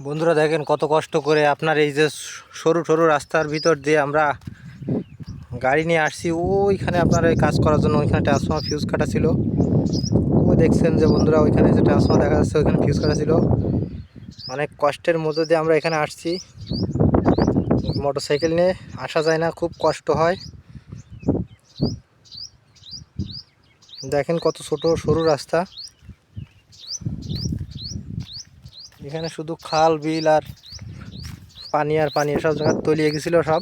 বন্ধুরা দেখেন কত কষ্ট করে আপনার এই যে সরু সরু রাস্তার ভিতর দিয়ে আমরা গাড়ি নিয়ে আসছি। ওইখানে আপনার এই কাজ করার জন্য ওইখানে ট্রান্সফর্মার ফিউজ কাটা ছিল। ও দেখছেন যে বন্ধুরা ওইখানে যে ট্রান্সফর্মার দেখা যাচ্ছে ওইখানে ফিউজ কাটা ছিল। অনেক কষ্টের মধ্যে দিয়ে আমরা এখানে আসছি। মোটরসাইকেল নিয়ে আসা যায় না, খুব কষ্ট হয়। দেখেন কত ছোট সরু রাস্তা, এখানে শুধু খাল বিল আর পানি আর পানি, সব জায়গায় তলিয়ে গেছিলো সব।